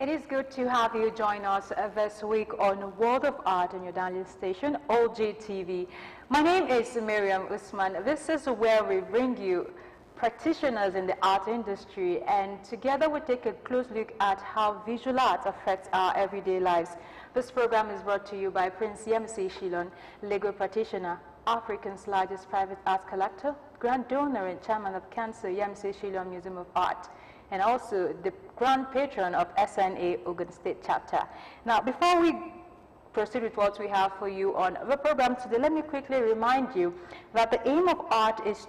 It is good to have you join us this week on World of Art on your darling station, Ogtv. My name is Miriam Usman. This is where we bring you practitioners in the art industry, and together we take a close look at how visual art affects our everyday lives. This program is brought to you by Prince Yemisi Shilon, legal practitioner, Africa's largest private art collector, grand donor and chairman of Cancer Yemisi Shilon Museum of Art, and also the grand patron of SNA Ogun State Chapter. Now, before we proceed with what we have for you on the program today, let me quickly remind you that the aim of art is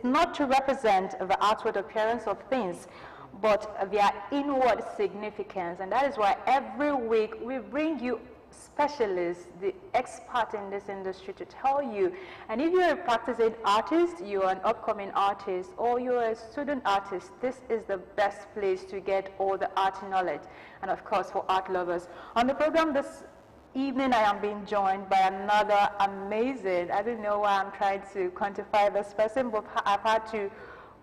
not to represent the outward appearance of things, but their inward significance. And that is why every week we bring you specialists, the expert in this industry, to tell you. And if you're a practicing artist, you're an upcoming artist, or you're a student artist, this is the best place to get all the art knowledge. And of course, for art lovers. On the program this evening, I am being joined by another amazing, I don't know why I'm trying to quantify this person, but I've had to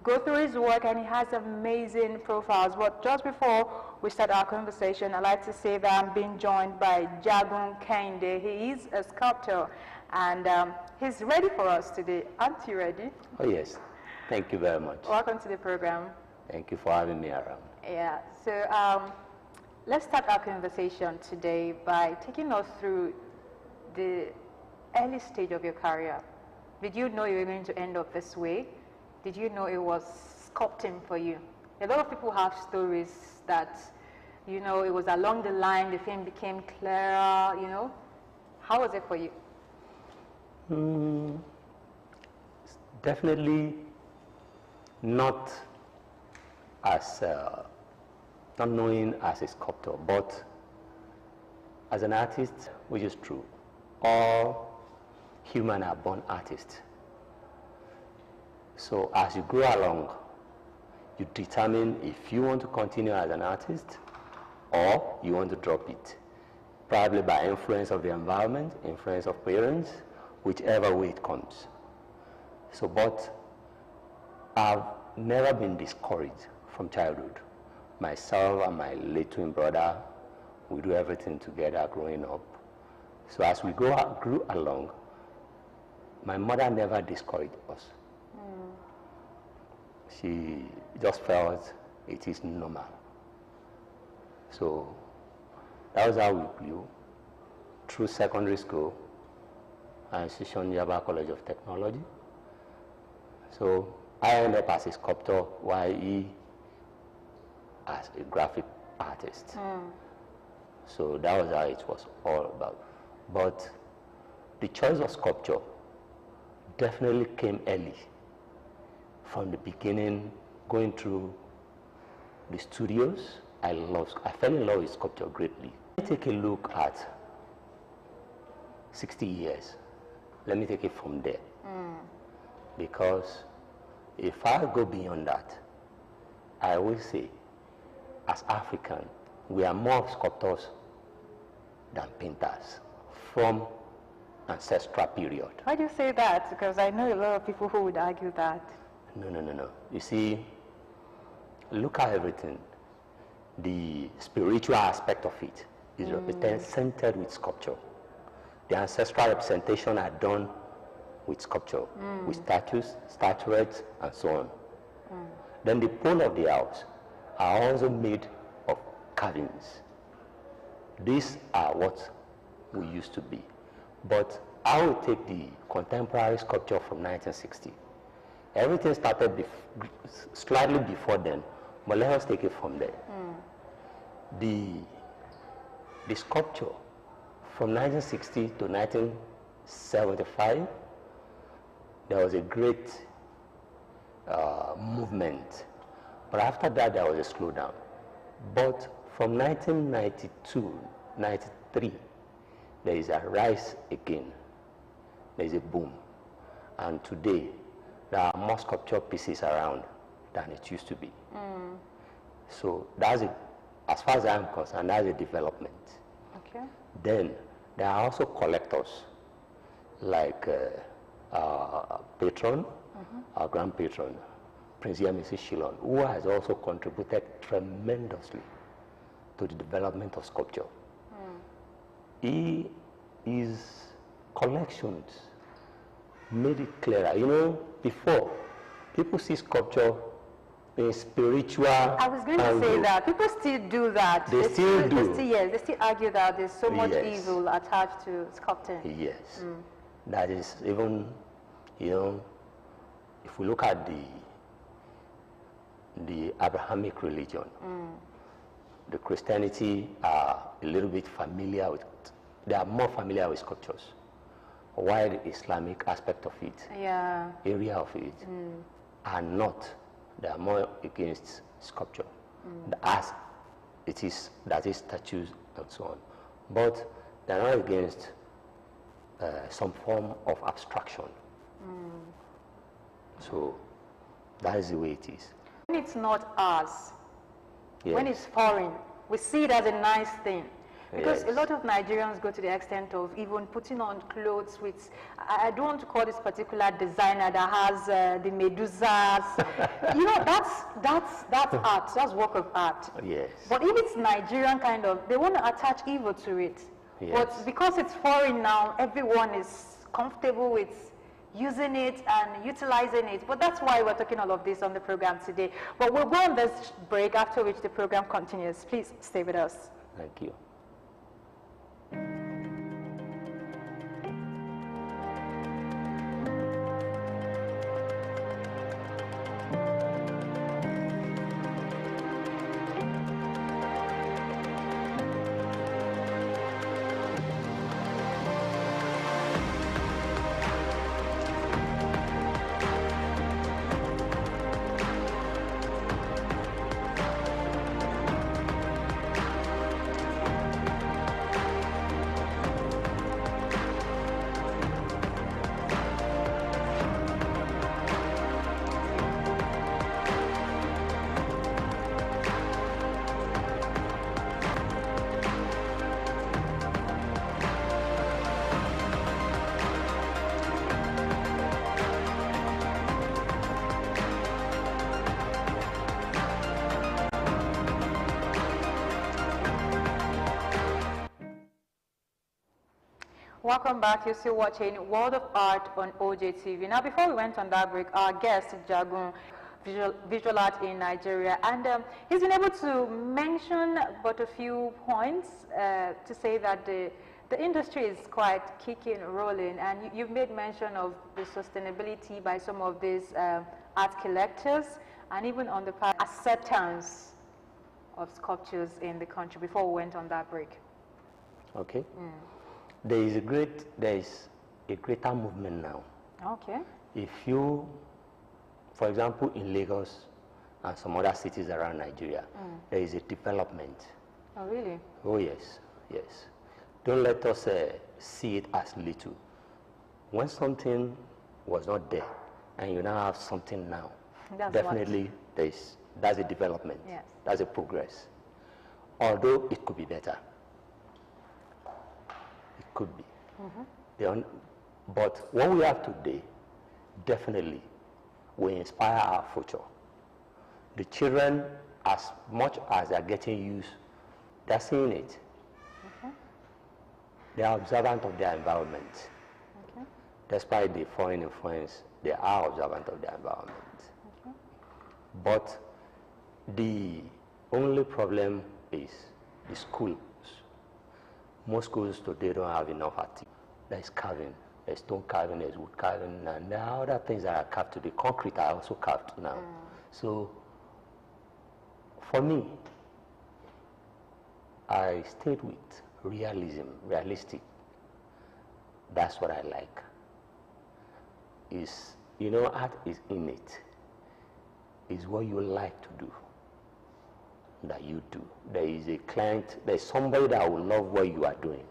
go through his work, and he has amazing profiles. But just before we start our conversation, I'd like to say that I'm being joined by Jagun Kende. He is a sculptor, and he's ready for us today. Aren't you ready? Oh, yes. Thank you very much. Welcome to the program. Thank you for having me around. Yeah, so let's start our conversation today by taking us through the early stage of your career. Did you know you were going to end up this way? Did you know it was sculpting for you? A lot of people have stories that, you know, it was along the line, the thing became clearer, you know. How was it for you? Definitely not as, not knowing as a sculptor, but as an artist, which is true. All humans are born artists. So as you grow along, you determine if you want to continue as an artist or you want to drop it, probably by influence of the environment, influence of parents, whichever way it comes. So, but I've never been discouraged from childhood. Myself and my late twin brother, we do everything together growing up. So as we grew along, my mother never discouraged us. She just felt it is normal. So that was how we grew through secondary school, institution Yaba College of Technology. So I ended up as a sculptor, while he as a graphic artist. So that was how it was all about. But the choice of sculpture definitely came early. From the beginning, going through the studios, I fell in love with sculpture greatly. Let me take a look at 60 years. Let me take it from there. Because if I go beyond that, I always say, as African, we are more sculptors than painters from ancestral period. Why do you say that? Because I know a lot of people who would argue that. No. You see, look at everything. The spiritual aspect of it is represented with sculpture. The ancestral representation are done with sculpture, with statues, statuettes, and so on. Then the pole of the house are also made of carvings. These are what we used to be. But I will take the contemporary sculpture from 1960. Everything started slightly before then, but let us take it from there. The sculpture from 1960 to 1975, there was a great movement. But after that, there was a slowdown. But from 1992, 93, there is a rise again. There is a boom. And today, there are more sculpture pieces around than it used to be. So that's as far as I'm concerned, that's a development. Okay. Then there are also collectors, like our patron, our grand patron, Prince Yemisi Shilon, who has also contributed tremendously to the development of sculpture. His collections made it clearer. You know, before, people see sculpture in spiritual I was going to say that. People still do that. They still do. They still argue that there's so much Yes. evil attached to sculpting. Yes. That is even, you know, if we look at the Abrahamic religion, the Christianity are a little bit familiar with, they are more familiar with sculptures, while the Islamic aspect of it, area of it, are not. They are more against sculpture, as it is, that is statues and so on. But they are not against some form of abstraction. So that is the way it is. When it's not ours, Yes. when it's foreign, we see it as a nice thing. Because a Yes. lot of Nigerians go to the extent of even putting on clothes with, I don't want to call this particular designer that has the medusas. You know, that's art, that's work of art. Yes. But if it's Nigerian kind of, they want to attach evil to it. Yes. But because it's foreign now, everyone is comfortable with using it and utilizing it. But that's why we're talking all of this on the program today. But we'll go on this break, after which the program continues. Please stay with us. Thank you. Welcome back. You're still watching World of Art on Ogtv. Now, before we went on that break, our guest, Jagun, visual art in Nigeria, and he's been able to mention but a few points to say that the industry is quite kicking, rolling, and you've made mention of the sustainability by some of these art collectors, and even on the part acceptance of sculptures in the country before we went on that break. Okay. There is a greater movement now. Okay. If you, for example, in Lagos and some other cities around Nigeria, there is a development. Oh, really? Oh, yes, yes. Don't let us see it as little. When something was not there and you now have something now, That's definitely that's a development. Yes. That's a progress. Although it could be better. It could be. But what we have today definitely will inspire our future. The children, as much as they are getting used, they're seeing it. They are observant of their environment. Despite the foreign influence, they are observant of their environment. But the only problem is the schools. Most schools today don't have enough activity. There's carving, there's stone carving, there's wood carving, and there are other things that are carved today. Concrete are also carved now. So, for me, I stayed with realism, realistic. That's what I like. Is, you know, art is innate. Is what you like to do, that you do. There is a client, there's somebody that will love what you are doing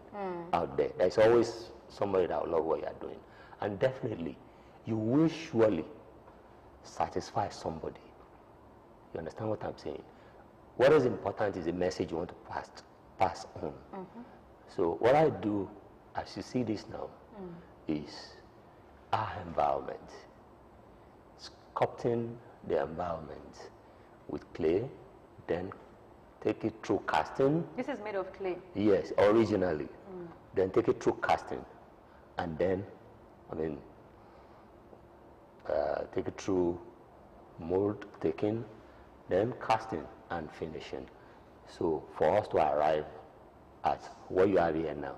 out there. There's always somebody that will love what you are doing. And definitely, you will surely satisfy somebody. You understand what I'm saying? What is important is the message you want to pass on. So what I do, as you see this now, is our environment. Sculpting the environment with clay, then take it through casting. This is made of clay? Yes, originally. Then take it through casting. And then, take it through mold taking, then casting and finishing. So for us to arrive at what you have here now.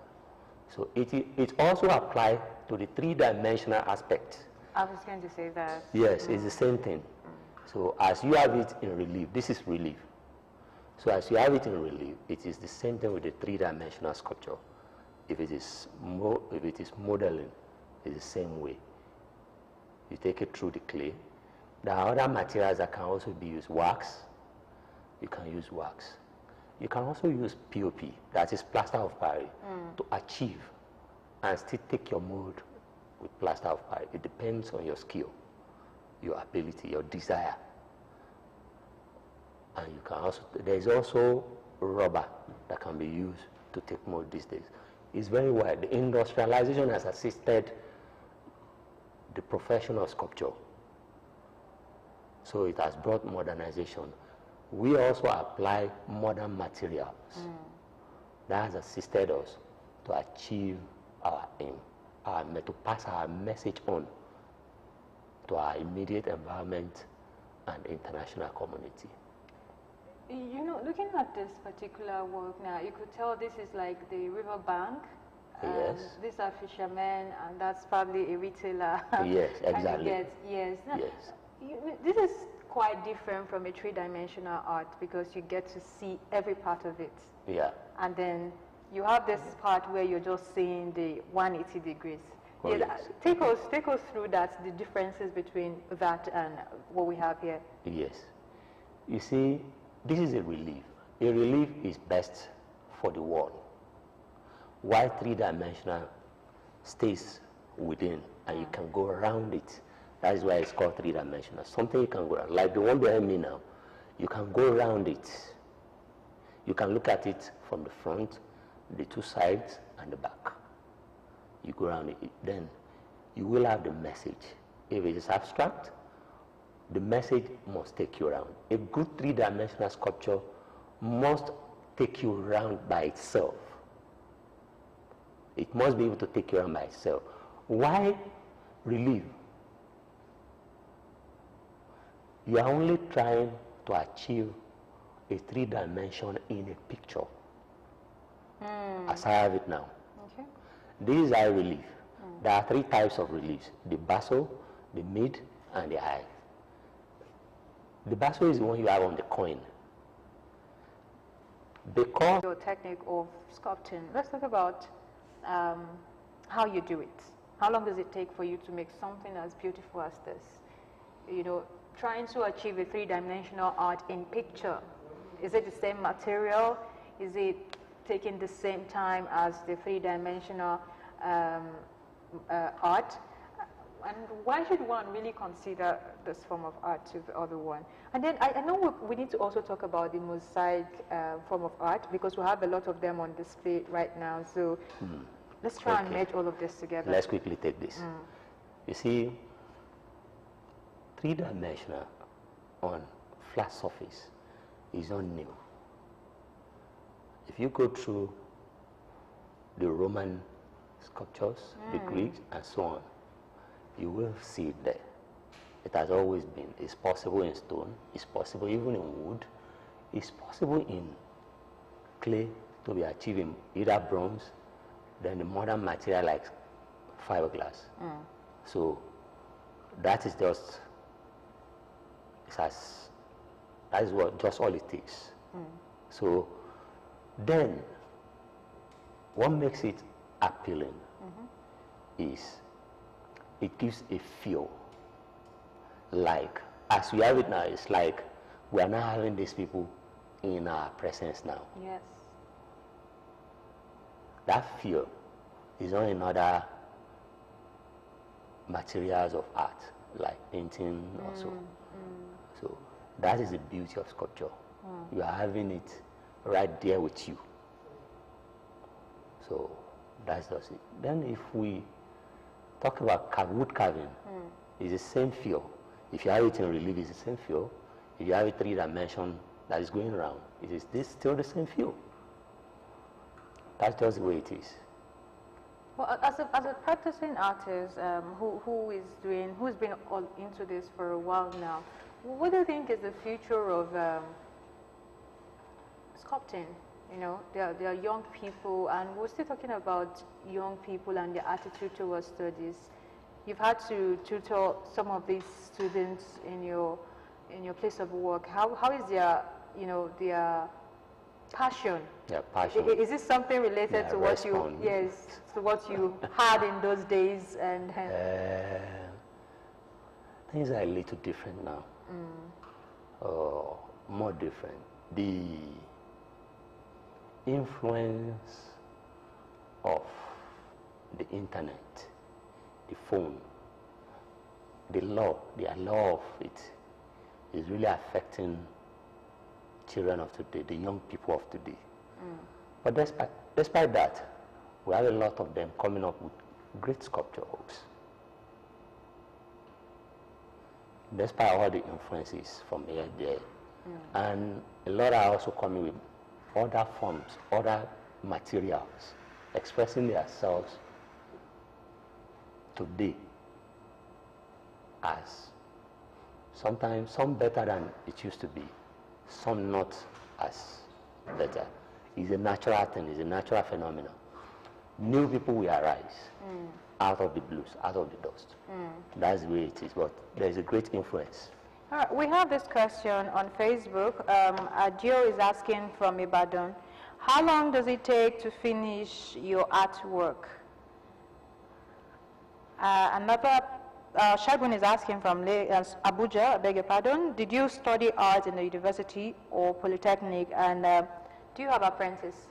So it also applies to the three-dimensional aspect. I was going to say that. Yes, it's the same thing. So as you have it in relief, this is relief. So as you have it in relief, it is the same thing with the three-dimensional sculpture. If it is modeling, it's the same way. You take it through the clay. There are other materials that can also be used. Wax, you can use wax. You can also use POP, that is plaster of Paris, to achieve and still take your mold with plaster of Paris. It depends on your skill, your ability, your desire. And you can also, there is also rubber that can be used to take mold these days. It's very wide. The industrialization has assisted the profession of sculpture. So it has brought modernization. We also apply modern materials. That has assisted us to achieve our aim, to pass our message on to our immediate environment and international community. You know, looking at this particular work now, you could tell this is like the river bank. Yes. These are fishermen, and that's probably a retailer. Yes, exactly. Yes. Now, yes. This is quite different from a three-dimensional art because you get to see every part of it. Yeah. And then you have this part where you're just seeing the 180 degrees. Oh, Yeah, yes. take us through that, the differences between that and what we have here. Yes. You see, this is a relief. A relief is best for the wall, while three-dimensional stays within and you can go around it. That is why it's called three-dimensional. Something you can go around, like the one behind me now. You can go around it. You can look at it from the front, the two sides, and the back. You go around it, then you will have the message. If it is abstract, the message must take you around. A good three-dimensional sculpture must take you around by itself. It must be able to take you around by itself. Why relief? You are only trying to achieve a three-dimension in a picture, as I have it now. Okay. This is high relief. There are three types of reliefs: the basso, the mid, and the high. The basso is the one you have on the coin. Because Your technique of sculpting, let's talk about how you do it. How long does it take for you to make something as beautiful as this? You know, trying to achieve a three-dimensional art in picture. Is it the same material? Is it taking the same time as the three-dimensional art? And why should one really consider this form of art to the other one? And then I know we need to also talk about the mosaic form of art because we have a lot of them on display right now. So let's try and merge all of this together. Let's quickly take this. You see, three-dimensional on flat surface is not new. If you go through the Roman sculptures, the Greeks, and so on, you will see it there. It has always been. It's possible in stone. It's possible even in wood. It's possible in clay to be achieved in either bronze, then the modern material like fiberglass. So that is just, that is what just all it takes. So then, what makes it appealing is it gives a feel. Like, as we have it now, it's like we are now having these people in our presence now. Yes. That feel is on another materials of art, like painting or so. So that is the beauty of sculpture. You are having it right there with you. So that's just it. Then if we talk about wood carving, it's the same feel. If you have it in relief, it's the same feel. If you have a three-dimension that is going around. Is this still the same few? That's just the way it is. Well, as a practicing artist who's been all into this for a while now, what do you think is the future of sculpting? You know, there are young people, and we're still talking about young people and their attitude towards studies. You've had to tutor some of these students in your place of work. How is their passion? Yeah, passion. Is this something related to what you had in those days? And things are a little different now. More different. The influence of the internet, the phone, the law of it is really affecting children of today, the young people of today. But despite that, we have a lot of them coming up with great sculpture works. Despite all the influences from here, there, and a lot are also coming with other forms, other materials, expressing themselves today as sometimes some better than it used to be, some not as better. It's a natural thing, it's a natural phenomenon. New people will arise out of the blues, out of the dust. That's the way it is, but there's a great influence. All right, we have this question on Facebook. Adio is asking from Ibadan, how long does it take to finish your artwork? Another, Shagun is asking from Abuja, I beg your pardon, did you study art in the university or polytechnic, and do you have apprentice?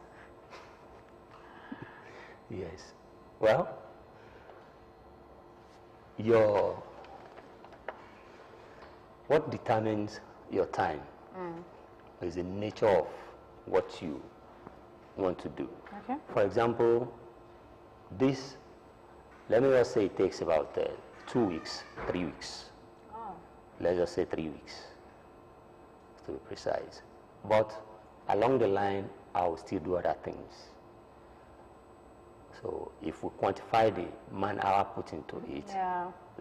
Yes. Well, what determines your time is the nature of what you want to do. Okay. For example, this, let me just say it takes about 2 weeks, 3 weeks. Oh. Let's just say 3 weeks, to be precise. But along the line, I will still do other things. So if we quantify the man hour put into it,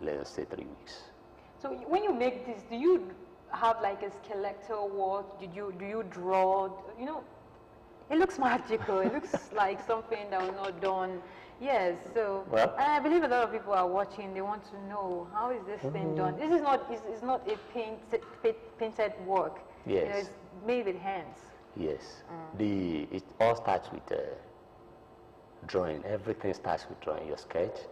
let's say 3 weeks. So when you make this, do you have like a skeletal work? Do you draw? You know, it looks magical. It looks like something that was not done. Yes. So, well, and I believe a lot of people are watching. They want to know, how is this thing done? This is not. It's not a painted work. Yes. You know, it's made with hands. Yes. It all starts with drawing. Everything starts with drawing. Your sketch.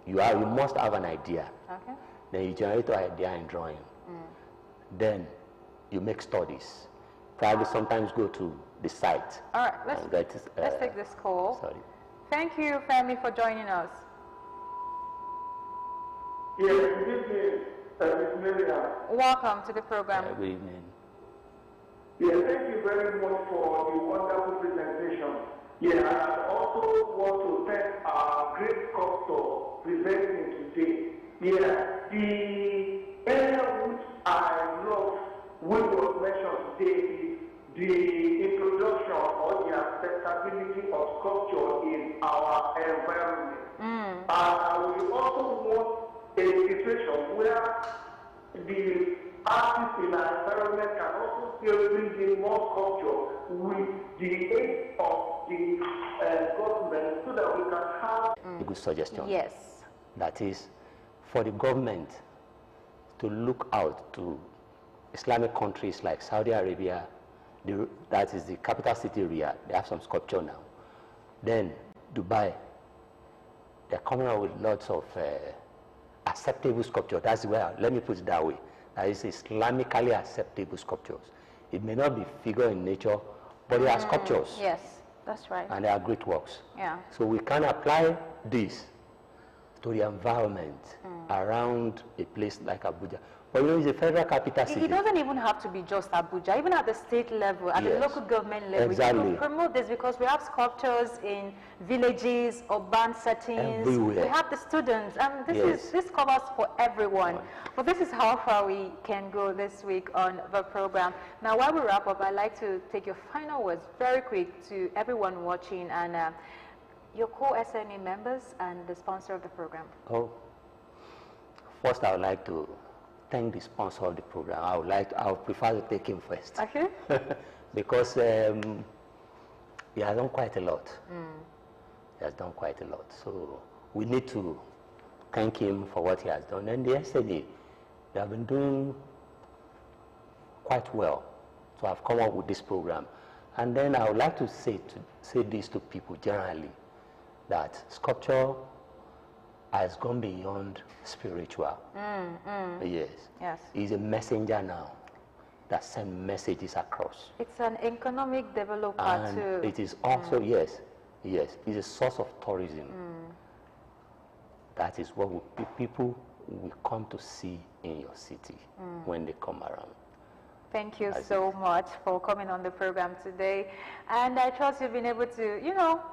You must have an idea. Okay. Then you generate the idea in drawing. Then you make studies. Probably sometimes go to the site. All right, let's take this call. Sorry. Thank you, Femi, for joining us. Yes, good evening, Ms. Miriam. Welcome to the program. Good evening. Yeah, thank you very much for the wonderful presentation. Yeah, I also want to thank our great sculptor presenting today. Yeah, the area which I love, which was mentioned today, is the introduction or the acceptability of sculpture in our environment. And we also want a situation where the artists in our environment can also still bring in more sculpture with the aid of the government, so that we can have a good suggestion. Yes. That is, for the government to look out to Islamic countries like Saudi Arabia, that is the capital city Riyadh, they have some sculpture now. Then Dubai, they're coming out with lots of acceptable sculpture. That's where, let me put it that way, that is Islamically acceptable sculptures. It may not be figure in nature, but they are sculptures. Yes, that's right. And they are great works. Yeah. So we can apply this to the environment around a place like Abuja. But you know, it's a federal capital city. It doesn't even have to be just Abuja. Even at the state level, at the Yes. local government level, Exactly. you can promote this because we have sculptures in villages, urban settings. Everywhere. We have the students, and this covers for everyone. But this is how far we can go this week on the program. Now, while we wrap up, I'd like to take your final words very quick to everyone watching and your co-SNA members and the sponsor of the program. Oh, first I would like to thank the sponsor of the program. I would prefer to take him first. Okay. Because he has done quite a lot. He has done quite a lot. So we need to thank him for what he has done. And yesterday, they have been doing quite well. So I've come up with this program. And then I would like to say this to people generally, that sculpture has gone beyond spiritual. Yes. He's a messenger now that sends messages across. It's an economic developer and too. It is also, yes, it's a source of tourism. That is what people will come to see in your city when they come around. Thank you so much for coming on the program today. And I trust you've been able to,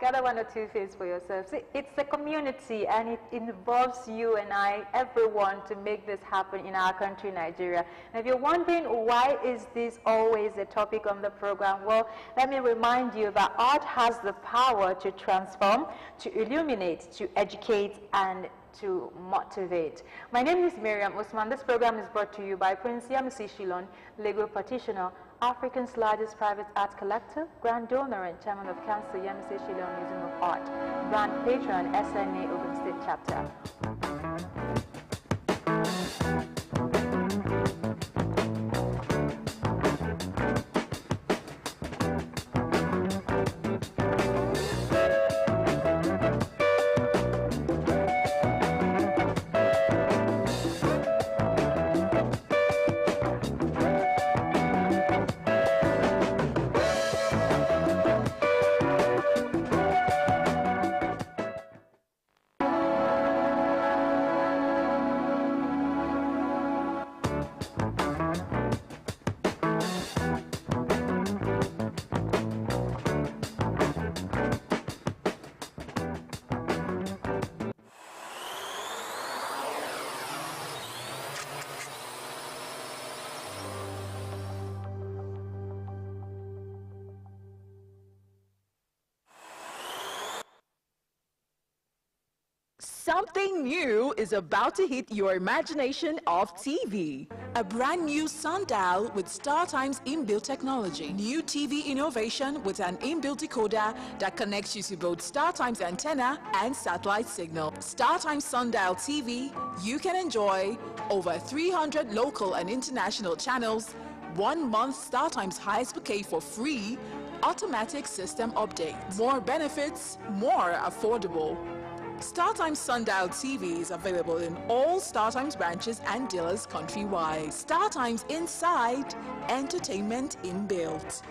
gather one or two things for yourselves. It's a community and it involves you and I, everyone, to make this happen in our country, Nigeria. And if you're wondering why is this always a topic on the program, well, let me remind you that art has the power to transform, to illuminate, to educate, and to motivate. My name is Miriam Usman. This program is brought to you by Prince Yamisi Shilon, legal practitioner, Africa's largest private art collector, grand donor and chairman of Council Yamisi Shilon Museum of Art, brand patron, SNA Ogun State Chapter. Something new is about to hit your imagination of TV. A brand new sundial with StarTime's inbuilt technology. New TV innovation with an inbuilt decoder that connects you to both StarTime's antenna and satellite signal. StarTimes Sundial TV, you can enjoy over 300 local and international channels, 1 month StarTimes highest bouquet for free, automatic system update. More benefits, more affordable. StarTimes Sundial TV is available in all StarTimes branches and dealers countrywide. StarTimes Inside, entertainment inbuilt.